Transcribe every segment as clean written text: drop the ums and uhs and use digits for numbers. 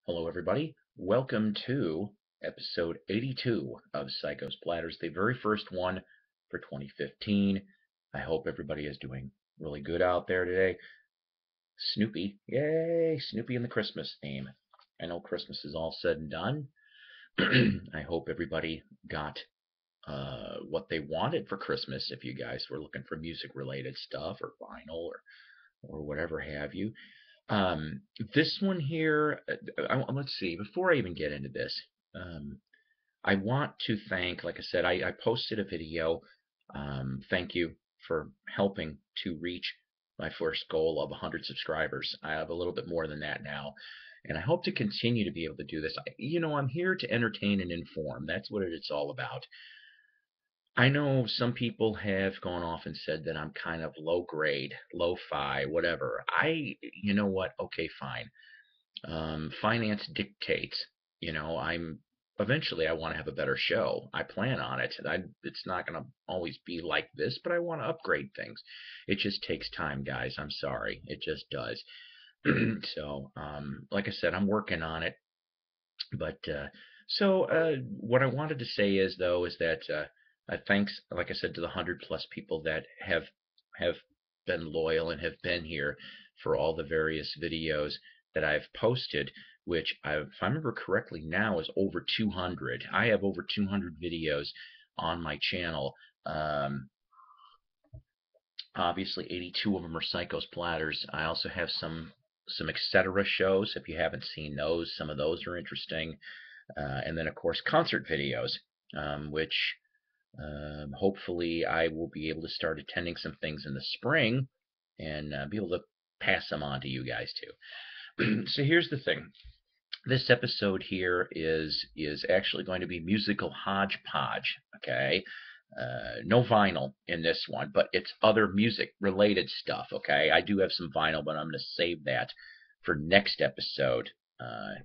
Hello, everybody. Welcome to episode 82 of Psycho's Platters, the very first one for 2015. I hope everybody is doing really good out there today. Snoopy, yay, Snoopy in the Christmas theme. I know Christmas is all said and done. I hope everybody got what they wanted for Christmas if you guys were looking for music related stuff or vinyl or whatever have you. Um, this one here, let's see, before I even get into this, um, I want to thank, like I said, I posted a video. Thank you for helping to reach my first goal of 100 subscribers. I have a little bit more than that now, and I hope to continue to be able to do this. I'm here to entertain and inform. That's what it's all about. I know some people have gone off and said that I'm kind of low grade, lo-fi, whatever. You know what? Okay, fine. Finance dictates. I'm eventually I want to have a better show. I plan on it. It's not going to always be like this, but I want to upgrade things. It just takes time, guys. I'm sorry. It just does. So, like I said, I'm working on it. But what I wanted to say is that thanks, like I said, to the 100 plus people that have been loyal and have been here for all the various videos that I've posted, which if I remember correctly now is over 200. I have over 200 videos on my channel. Obviously, 82 of them are Psycho's Platters. I also have some etc. shows. If you haven't seen those, some of those are interesting. And then, of course, concert videos, which hopefully I will be able to start attending some things in the spring and be able to pass them on to you guys too. So here's the thing. This episode here is actually going to be musical hodgepodge, okay? No vinyl in this one, but it's other music related stuff, okay? I do have some vinyl, but I'm going to save that for next episode.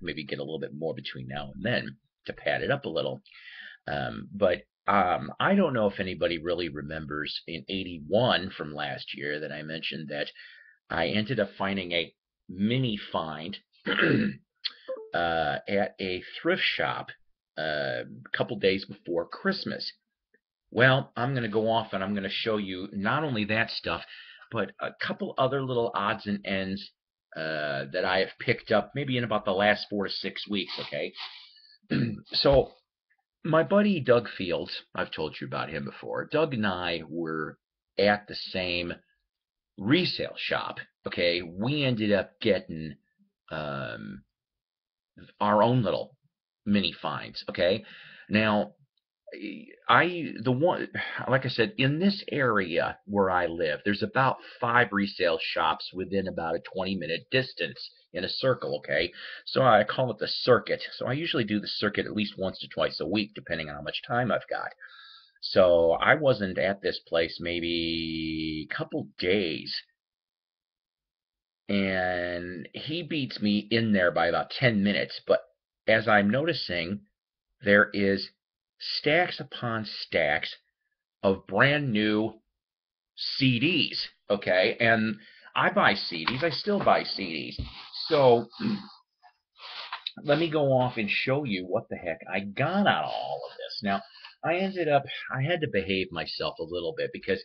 Maybe get a little bit more between now and then to pad it up a little. But I don't know if anybody really remembers in 81 from last year that I mentioned that I ended up finding a mini find at a thrift shop a couple days before Christmas. Well, I'm going to go off and I'm going to show you not only that stuff, but a couple other little odds and ends that I have picked up maybe in about the last 4 to 6 weeks, okay? So, my buddy Doug Fields, I've told you about him before. Doug and I were at the same resale shop, okay? We ended up getting um, our own little mini finds, okay? Now, the one, like I said, in this area where I live, there's about 5 resale shops within about a 20-minute distance in a circle, okay? So I call it the circuit. So I usually do the circuit at least once to twice a week, depending on how much time I've got. So I wasn't at this place maybe a couple days, and he beats me in there by about 10 minutes. But as I'm noticing, there is stacks upon stacks of brand new CDs, okay? And I buy CDs. I still buy CDs. So let me go off and show you what the heck I got out of all of this. Now, I had to behave myself a little bit because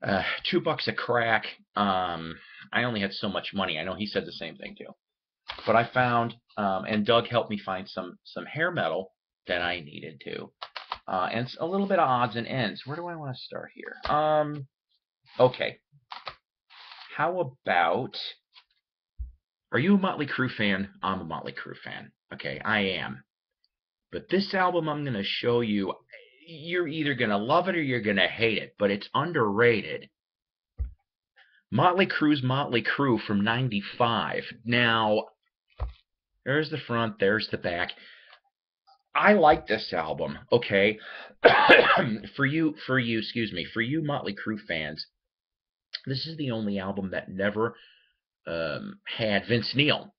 $2 a crack. I only had so much money. I know he said the same thing too. But I found, and Doug helped me find some hair metal that I needed to, and a little bit of odds and ends. Where do I want to start here? Okay. How about? Are you a Motley Crue fan? I'm a Motley Crue fan. Okay, I am. But this album I'm going to show you, you're either going to love it or you're going to hate it, but it's underrated. Motley Crue's Motley Crue from '95. Now, there's the front, there's the back. I like this album, okay? For you, for you Motley Crue fans, this is the only album that never had Vince Neil.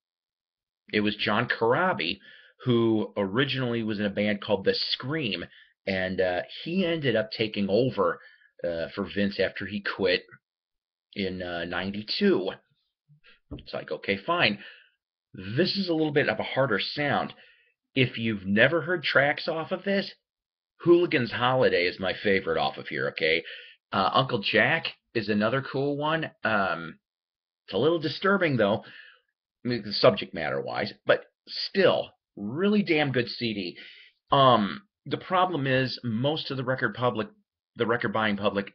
It was John Corabi, who originally was in a band called The Scream, and he ended up taking over for Vince after he quit in '92. It's like, okay, fine. This is a little bit of a harder sound. If you've never heard tracks off of this, Hooligan's Holiday is my favorite off of here, okay? Uncle Jack is another cool one. It's a little disturbing, though, subject matter wise, but still, really damn good CD. The problem is most of the record buying public,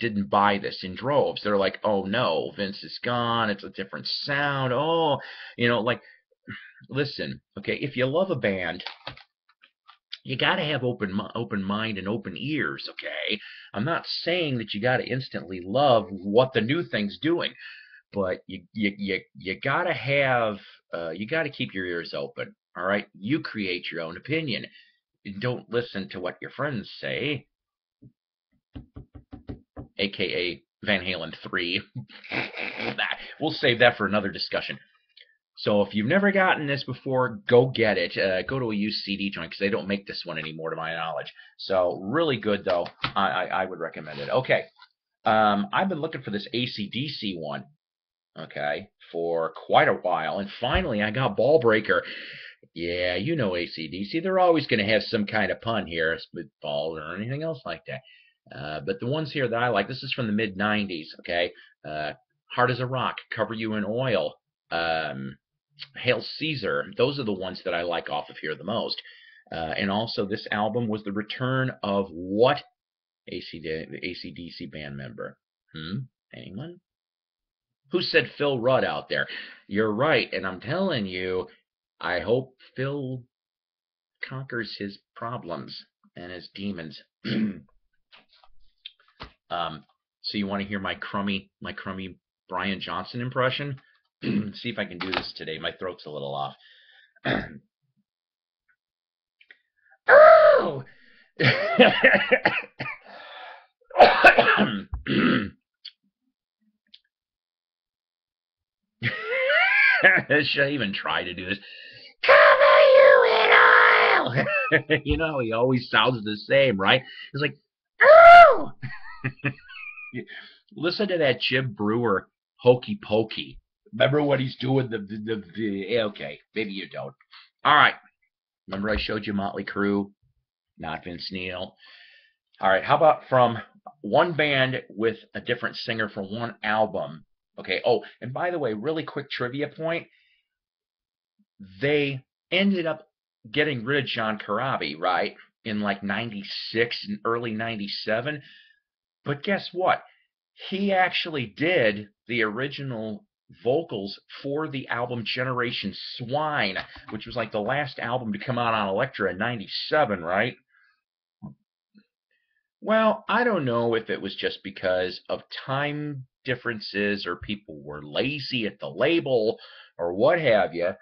didn't buy this in droves. They're like, oh no, Vince is gone. It's a different sound. Oh, like, listen, okay, if you love a band, you got to have open mind and open ears, okay? I'm not saying that you got to instantly love what the new thing's doing, but you got to have you got to keep your ears open, all right? You create your own opinion. Don't listen to what your friends say, aka Van Halen 3. We'll save that for another discussion. So if you've never gotten this before, go get it. Go to a used CD joint because they don't make this one anymore, to my knowledge. So really good, though. I would recommend it. Okay. I've been looking for this AC/DC one, okay, for quite a while, and finally I got Ball Breaker. Yeah, you know AC/DC. They're always going to have some kind of pun here, with ball or anything else like that. But the ones here that I like, this is from the mid-'90s, okay? Hard as a Rock, Cover You in Oil, Hail Caesar. Those are the ones that I like off of here the most. And also, this album was the return of what AC/DC band member? Anyone? Who said Phil Rudd out there? You're right, and I'm telling you, I hope Phil conquers his problems and his demons. So you want to hear my crummy Brian Johnson impression? See if I can do this today. My throat's a little off. Oh! Should I even try to do this? Cover you in oil! He always sounds the same, right? It's like, oh! Listen to that Jim Brewer hokey pokey. Remember what he's doing? Okay, maybe you don't. All right. Remember I showed you Motley Crue, not Vince Neil. All right. How about from one band with a different singer for one album? Okay. Oh, and by the way, really quick trivia point. They ended up getting rid of John Corabi, right, in like 96 and early 97. But guess what? He actually did the original vocals for the album Generation Swine, which was like the last album to come out on Elektra in 97, right? Well, I don't know if it was just because of time differences or people were lazy at the label or what have you.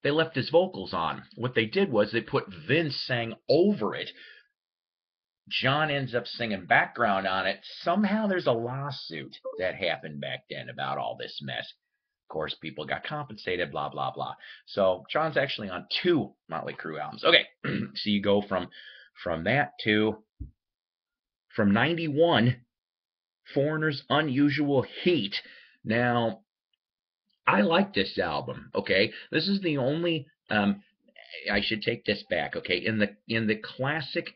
They left his vocals on. What they did was they put Vince sang over it. John ends up singing background on it. Somehow there's a lawsuit that happened back then about all this mess. Of course, people got compensated, blah, blah, blah. So John's actually on 2 Motley Crue albums. Okay, so you go from that to, from 91, Foreigner's Unusual Heat. Now, I like this album, okay? This is the only, I should take this back, okay? In the classic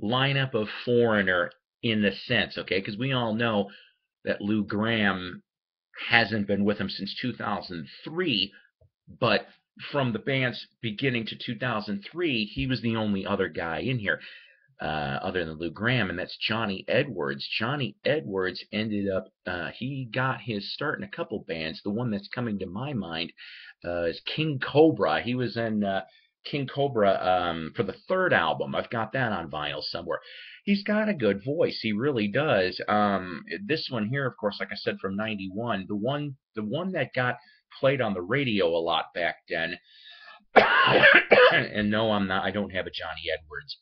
lineup of Foreigner, in the sense, okay, because we all know that Lou Gramm hasn't been with him since 2003, but from the band's beginning to 2003, he was the only other guy in here, other than Lou Gramm, and that's Johnny Edwards. Johnny Edwards ended up, he got his start in a couple bands. The one that's coming to my mind is King Cobra. He was in King Cobra for the 3rd album. I've got that on vinyl somewhere. He's got a good voice. He really does. This one here, of course, like I said, from 91, the one that got played on the radio a lot back then. And no, I don't have a Johnny Edwards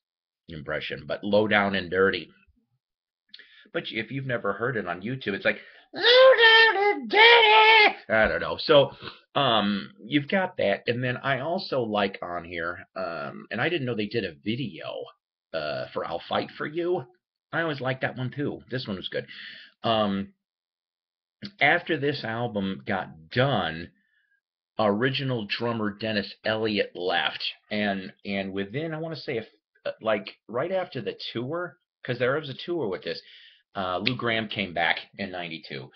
impression, but Low Down and Dirty. But if you've never heard it on YouTube, it's like, Low Down and Dirty! I don't know. So, you've got that, and then I also like on here, and I didn't know they did a video for I'll Fight For You. I always liked that one too. This one was good. after this album got done, original drummer Dennis Elliott left, and within, I want to say, like right after the tour, because there was a tour with this, Lou Gramm came back in '92.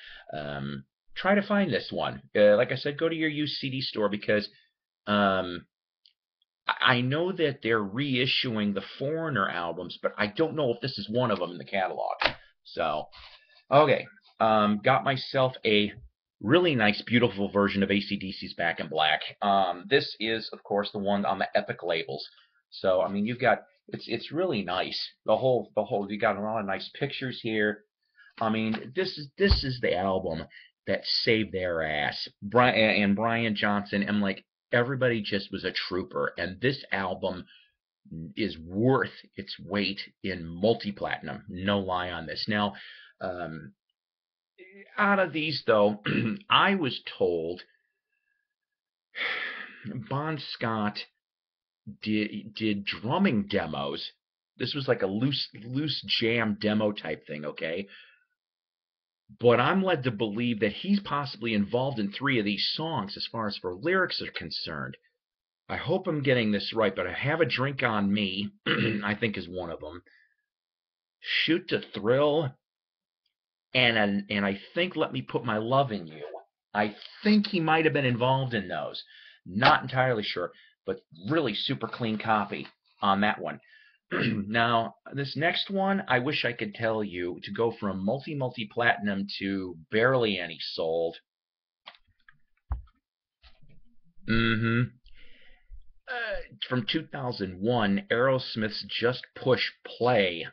Try to find this one. Like I said, go to your used CD store because um, I know that they're reissuing the Foreigner albums, but I don't know if this is one of them in the catalog. So, okay, got myself a really nice, beautiful version of AC/DC's Back in Black. This is, of course, the one on the Epic labels. So, I mean, you've got it's really nice. The whole you got a lot of nice pictures here. I mean, this is the album that saved their ass. Brian Johnson and like everybody just was a trooper, and this album is worth its weight in multi-platinum. No lie on this. Now, um, out of these though, I was told Bon Scott did drumming demos. This was like a loose jam demo type thing, okay? But I'm led to believe that he's possibly involved in 3 of these songs as far as for lyrics are concerned. I hope I'm getting this right, but I Have a Drink on Me, I think is one of them. Shoot to Thrill, and I think Let Me Put My Love in You. I think he might have been involved in those. Not entirely sure, but really super clean copy on that one. Now, this next one, I wish I could tell you to go from multi-platinum to barely any sold. From 2001, Aerosmith's Just Push Play.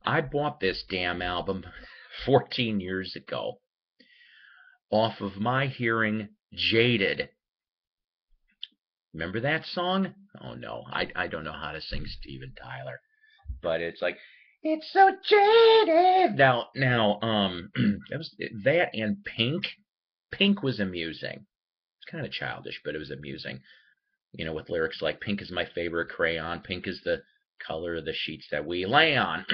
I bought this damn album 14 years ago off of my hearing Jaded. Remember that song? Oh no, I don't know how to sing Steven Tyler, but it's like it's so jaded. Now that was that and Pink. Pink was amusing. It's kind of childish, but it was amusing. You know, with lyrics like "Pink is my favorite crayon," "Pink is the color of the sheets that we lay on."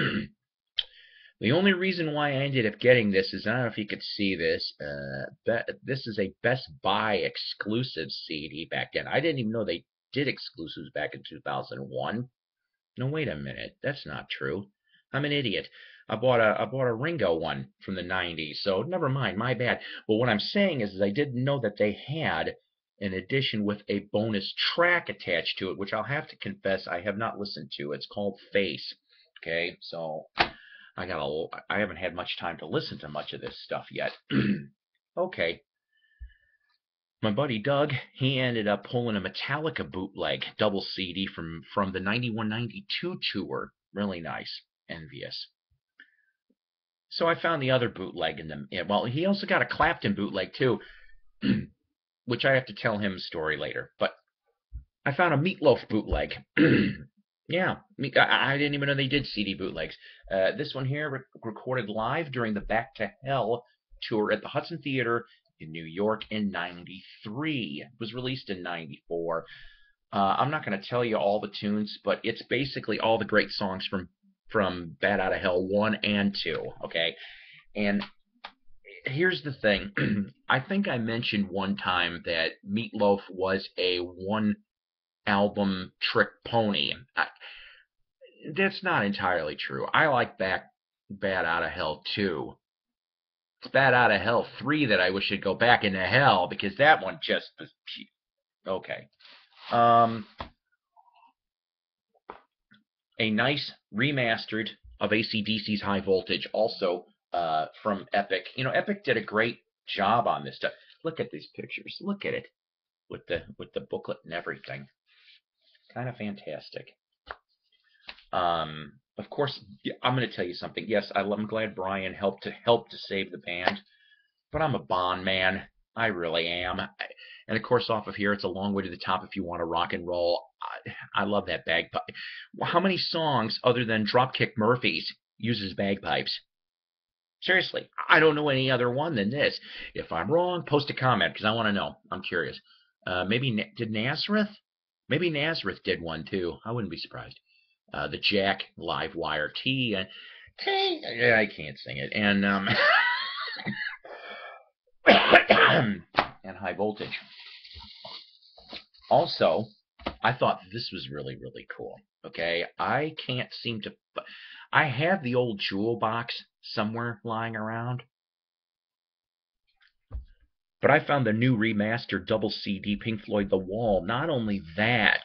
The only reason why I ended up getting this is I don't know if you could see this. This is a Best Buy exclusive CD back then. I didn't even know they did exclusives back in 2001. No, wait a minute. That's not true. I'm an idiot. I bought a Ringo one from the 90s, so never mind, my bad. But what I'm saying is I didn't know that they had an edition with a bonus track attached to it, which I'll have to confess I have not listened to. It's called Face. Okay, so I haven't had much time to listen to much of this stuff yet. Okay. My buddy Doug, he ended up pulling a Metallica bootleg double CD from the 91-92 tour. Really nice. Envious. So I found the other bootleg in them. Well, he also got a Clapton bootleg too, which I have to tell him a story later. But I found a Meatloaf bootleg. Yeah, I didn't even know they did CD bootlegs. This one here recorded live during the Back to Hell tour at the Hudson Theater in New York in '93. It was released in '94. I'm not going to tell you all the tunes, but it's basically all the great songs from Bat Out of Hell 1 and 2. Okay, and here's the thing. I think I mentioned one time that Meatloaf was a one album trick pony. That's not entirely true. I like Bad Out of Hell 2. It's Bad Out of Hell 3 that I wish would go back into hell because that one just was okay. A nice remastered of AC/DC's High Voltage, also from Epic. You know, Epic did a great job on this stuff. Look at these pictures. Look at it with the booklet and everything. Kind of fantastic. Of course, I'm going to tell you something. Yes, I'm glad Brian helped to save the band, but I'm a Bond man. I really am. And of course, off of here, it's a long way to the top if you want to rock and roll. I love that bagpipe. How many songs other than Dropkick Murphys uses bagpipes? Seriously, I don't know any other one than this. If I'm wrong, post a comment because I want to know. I'm curious. Maybe did Nazareth? Maybe Nazareth did one too. I wouldn't be surprised. The Jack Live Wire T. Yeah, I can't sing it. And and high voltage. Also, I thought this was really, really cool. Okay, I can't seem to. I have the old Jewel box somewhere lying around, but I found the new remastered double CD Pink Floyd The Wall. Not only that,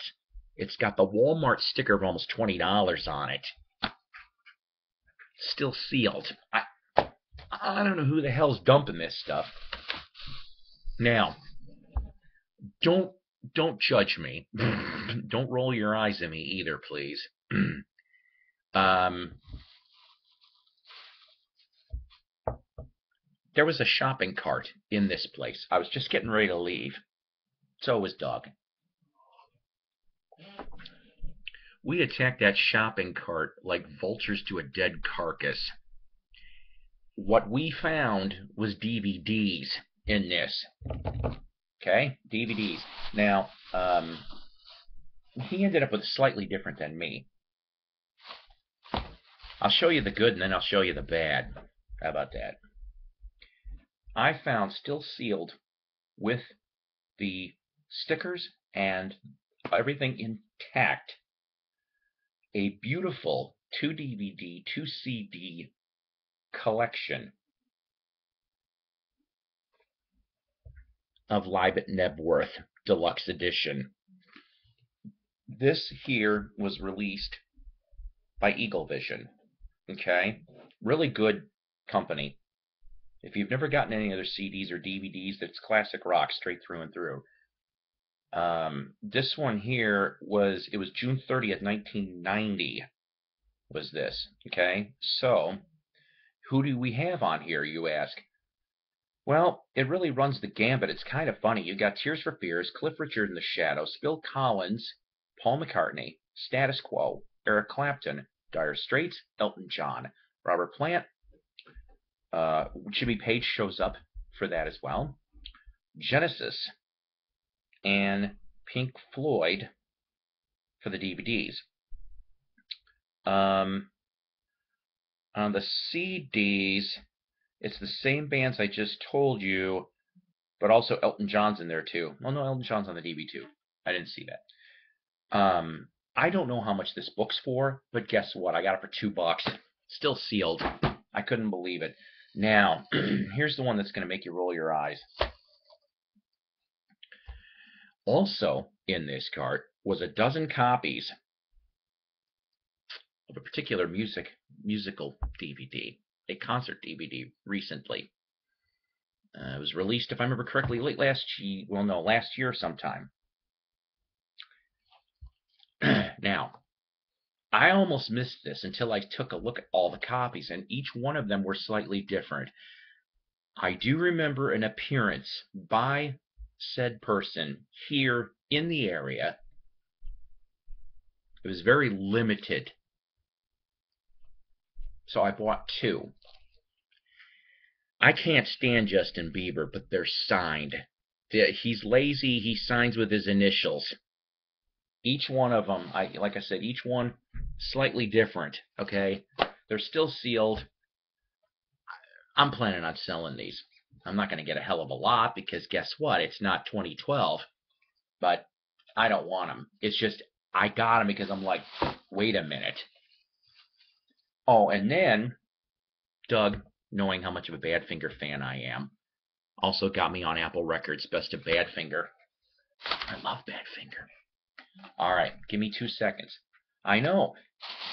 it's got the Walmart sticker of almost $20 on it. Still sealed. I don't know who the hell's dumping this stuff. Now, don't don't judge me. Don't roll your eyes at me either, please. um, there was a shopping cart in this place. I was just getting ready to leave. So was Doug. We attacked that shopping cart like vultures to a dead carcass. What we found was DVDs in this. Okay, DVDs. Now, he ended up with slightly different than me. I'll show you the good and then I'll show you the bad. How about that? I found still sealed with the stickers and everything intact a beautiful 2 DVD, 2 CD collection of Live at Nebworth Deluxe Edition. This here was released by Eagle Vision. Okay? Really good company. If you've never gotten any of their CDs or DVDs, that's classic rock straight through and through. This one here was June 30th, 1990 was this. Okay? So, who do we have on here, you ask? Well, it really runs the gambit. It's kind of funny. You got Tears for Fears, Cliff Richard and the Shadows, Phil Collins, Paul McCartney, Status Quo, Eric Clapton, Dire Straits, Elton John, Robert Plant, Jimmy Page shows up for that as well, Genesis, and Pink Floyd for the DVDs. On the CDs, it's the same bands I just told you, but also Elton John's in there too. Well, no, Elton John's on the DVD too. I didn't see that. I don't know how much this book's for, but guess what? I got it for $2. Still sealed. I couldn't believe it. Now, here's the one that's going to make you roll your eyes. Also in this cart was a dozen copies of a particular musical DVD, a concert DVD recently. It was released, if I remember correctly, last year sometime. Now, I almost missed this until I took a look at all the copies, and each one of them were slightly different. I do remember an appearance by said person here in the area. It was very limited, so I bought 2. I can't stand Justin Bieber, but they're signed. He's lazy. He signs with his initials. Each one of them, like I said, each one slightly different. Okay, they're still sealed. I'm planning on selling these. I'm not going to get a hell of a lot because guess what? It's not 2012, but I don't want them. It's just I got them because I'm like, wait a minute. Oh, and then Doug, knowing how much of a Badfinger fan I am, also got me on Apple Records Best of Badfinger. I love Badfinger. All right, give me 2 seconds. I know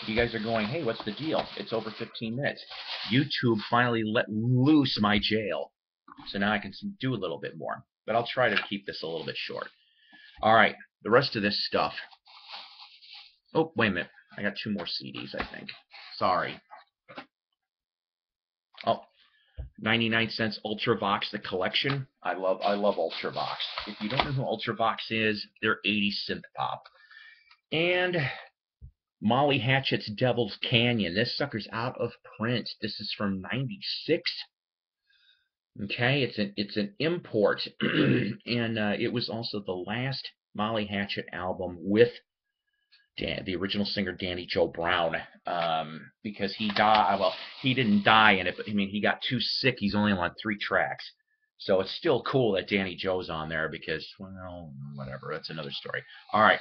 you guys are going, hey, what's the deal? It's over 15 minutes. YouTube finally let loose my jail, so now I can do a little bit more. But I'll try to keep this a little bit short. All right, the rest of this stuff. Oh, wait a minute. I got 2 more CDs, I think. Sorry. Oh, 99 cents Ultravox, the collection. I love Ultravox. If you don't know who Ultravox is, they're 80s synth pop. And Molly Hatchet's Devil's Canyon. This sucker's out of print. This is from '96. Okay, it's an import, and it was also the last Molly Hatchet album with the original singer Danny Joe Brown, because he died. Well, he didn't die in it, but I mean, he got too sick. He's only on 3 tracks. So it's still cool that Danny Joe's on there because, well, whatever. That's another story. All right.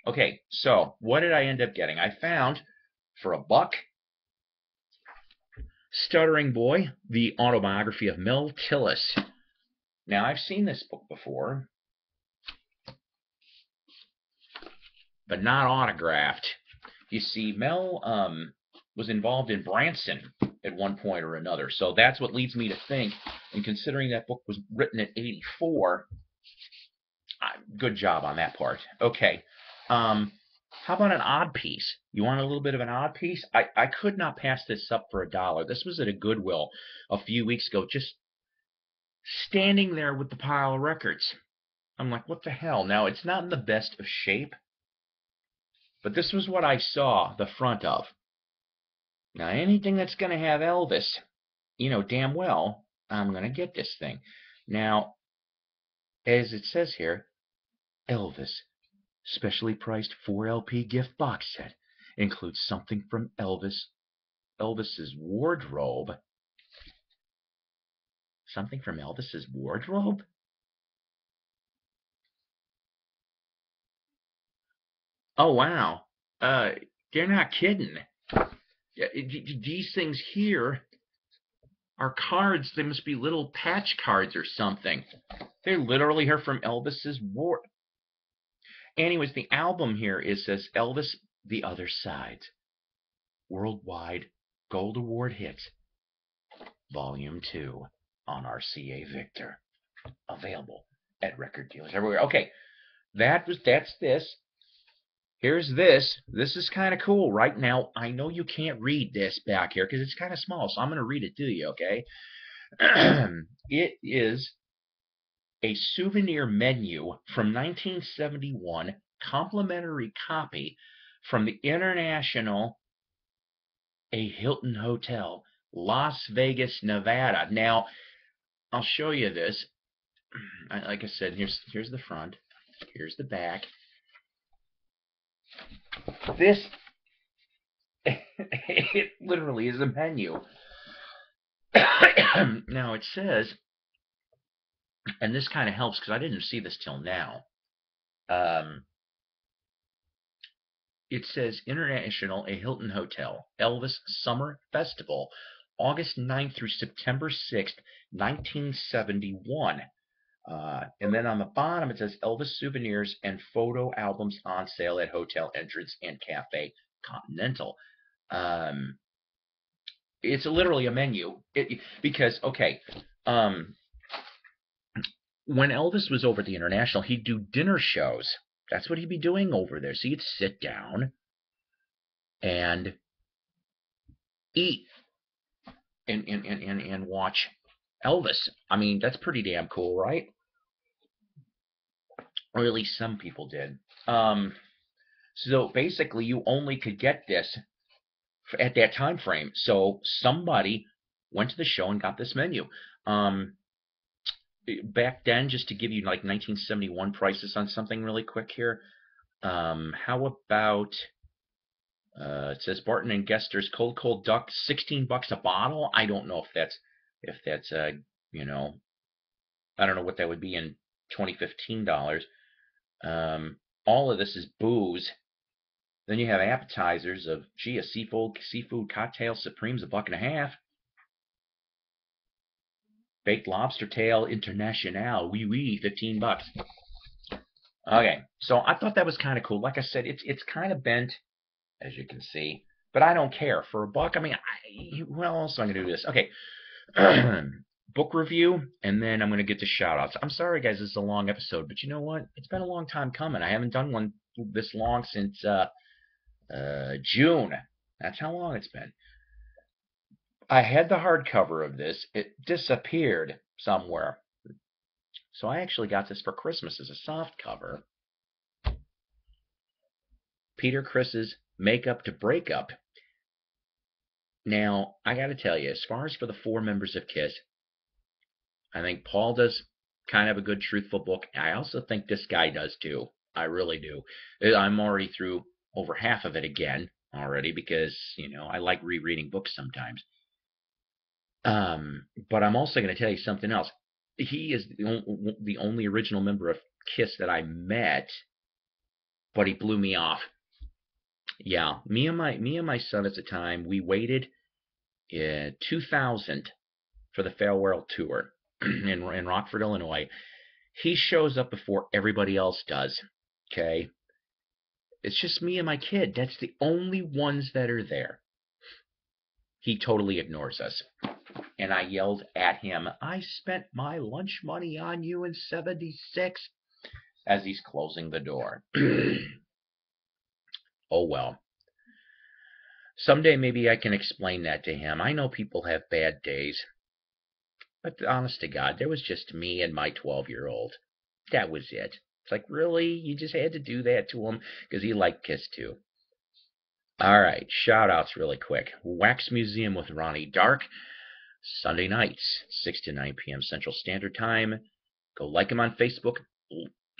Okay, so what did I end up getting? I found, for $1, Stuttering Boy, the autobiography of Mel Tillis. Now, I've seen this book before, but not autographed. You see, Mel was involved in Branson at one point or another, so that's what leads me to think, and considering that book was written in '84, good job on that part. Okay, how about an odd piece? You want a little bit of an odd piece? I could not pass this up for $1. This was at a Goodwill a few weeks ago, just standing there with the pile of records. I'm like, what the hell? Now, it's not in the best of shape, but this was what I saw the front of. Now, anything that's going to have Elvis, you know damn well I'm going to get this thing. Now, as it says here, Elvis, specially priced 4 LP gift box set, includes something from Elvis's wardrobe. Something from Elvis's wardrobe? Oh, wow. They're not kidding. These things here are cards. They must be little patch cards or something. They literally are from Elvis's wardrobe. Anyways, the album here says Elvis, The Other Sides, Worldwide Gold Award Hits, Volume 2 on RCA Victor. Available at record dealers everywhere. Okay, that's this. Here's this. This is kind of cool. Right now, I know you can't read this back here because it's kind of small, so I'm going to read it to you, okay? It is a souvenir menu from 1971, complimentary copy from the International, a Hilton Hotel, Las Vegas, Nevada. Now, I'll show you this. Like I said, here's the front. Here's the back. This, it literally is a menu. Now, it says, and this kind of helps because I didn't see this till now. It says International, a Hilton Hotel, Elvis Summer Festival, August 9th through September 6th, 1971. And then on the bottom it says Elvis souvenirs and photo albums on sale at hotel entrance and Cafe Continental. It's literally a menu. Because, okay, when Elvis was over at the International, he'd do dinner shows. That's what he'd be doing over there. So you'd sit down and eat and watch Elvis. I mean, that's pretty damn cool, right? Or at least some people did. So basically, you only could get this at that time frame. So somebody went to the show and got this menu. Back then, just to give you like 1971 prices on something really quick here. How about it says Barton and Gester's Cold Duck, $16 a bottle. I don't know if that's you know, I don't know what that would be in 2015 dollars. All of this is booze. Then you have appetizers of, a seafood cocktail supremes, $1.50. Baked lobster tail international, oui, $15. Okay, so I thought that was kind of cool. Like I said, it's kind of bent, as you can see, but I don't care. For $1, I mean, what else am I going to do this? Okay, book review, and then I'm going to get to shout-outs. I'm sorry, guys, this is a long episode, but you know what? It's been a long time coming. I haven't done one this long since June. That's how long it's been. I had the hardcover of this. It disappeared somewhere. So I actually got this for Christmas as a soft cover. Peter Criss's Makeup to Breakup. Now, I got to tell you, as far as for the 4 members of KISS, I think Paul does kind of a good, truthful book. I also think this guy does too. I really do. I'm already through over half of it again already because, I like rereading books sometimes. But I'm also going to tell you something else. He is the only original member of Kiss that I met, but he blew me off. Yeah, me and my son at the time, we waited 2000 for the farewell tour in Rockford, Illinois. He shows up before everybody else does. Okay, it's just me and my kid. That's the only ones that are there. He totally ignores us. And I yelled at him, I spent my lunch money on you in 76 as he's closing the door. Oh well. Someday maybe I can explain that to him. I know people have bad days. But honest to God, there was just me and my 12-year-old. That was it. It's like, really? You just had to do that to him? Because he liked Kiss too. All right, shout outs really quick. Wax Museum with Ronnie Dark, Sunday nights, 6 to 9 p.m. Central Standard Time. Go like him on Facebook,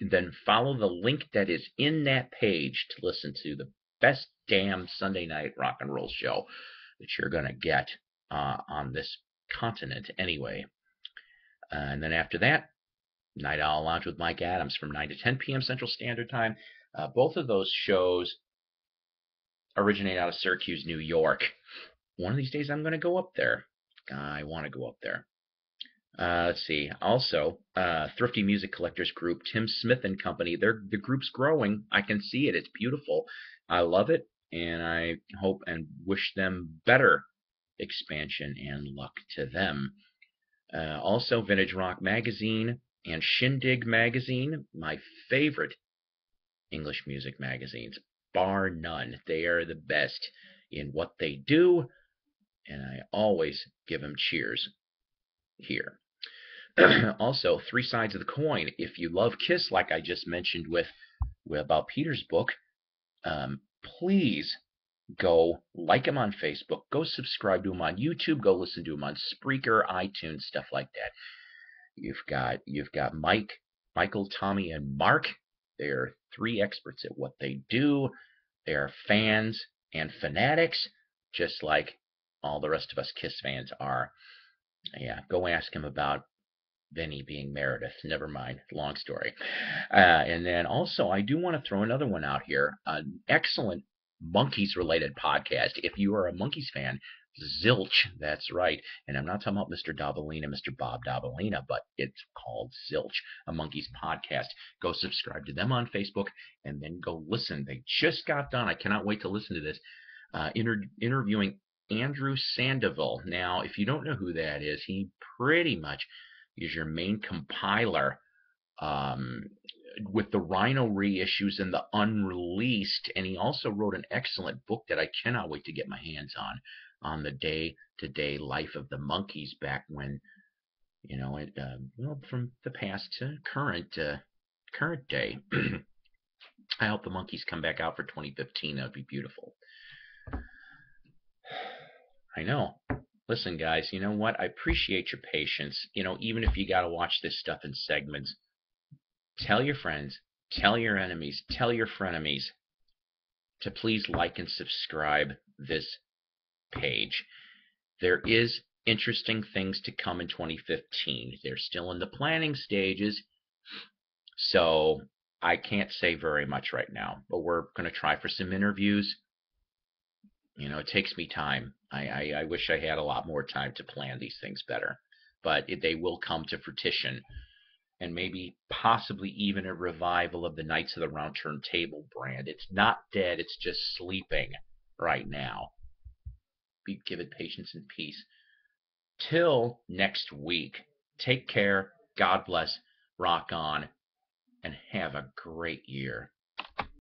then follow the link that is in that page to listen to the best damn Sunday night rock and roll show that you're going to get on this continent anyway. And then after that, Night Owl Lounge with Mike Adams from 9 to 10 p.m. Central Standard Time. Both of those shows originate out of Syracuse, New York. One of these days I'm going to go up there. I want to go up there. Let's see. Also, Thrifty Music Collectors Group, Tim Smith and Company. The group's growing. I can see it. It's beautiful. I love it, and I hope and wish them better expansion and luck to them. Also, Vintage Rock Magazine and Shindig Magazine, my favorite English music magazines, bar none. They are the best in what they do, and I always give them cheers here. Also, Three Sides of the Coin. If you love Kiss, like I just mentioned with about Peter's book, please go like him on Facebook. Go subscribe to him on YouTube. Go listen to him on Spreaker, iTunes, stuff like that. You've got Michael, Tommy, and Mark. They are three experts at what they do. They are fans and fanatics, just like all the rest of us Kiss fans are. Yeah, go ask him about Vinny being Meredith. Never mind. Long story. And then also, I do want to throw another one out here. An excellent Monkees-related podcast. If you are a Monkees fan, Zilch. That's right. And I'm not talking about Mr. Dabalina, Mr. Bob Dabalina, but it's called Zilch, a Monkees podcast. Go subscribe to them on Facebook and then go listen. They just got done. I cannot wait to listen to this. Interviewing Andrew Sandoval. Now, if you don't know who that is, he pretty much is your main compiler with the Rhino reissues and the unreleased, and he also wrote an excellent book that I cannot wait to get my hands on the day-to-day life of the Monkees back when, from the past to current day. I hope the Monkees come back out for 2015. That would be beautiful. I know. Listen, guys, you know what? I appreciate your patience. Even if you got to watch this stuff in segments, tell your friends, tell your enemies, tell your frenemies to please like and subscribe this page. There is interesting things to come in 2015. They're still in the planning stages, so I can't say very much right now, but we're going to try for some interviews. It takes me time. I wish I had a lot more time to plan these things better, but they will come to fruition, and maybe possibly even a revival of the Knights of the Round Turntable brand. It's not dead, it's just sleeping right now. Give it patience and peace. Till next week, take care, God bless, rock on, and have a great year.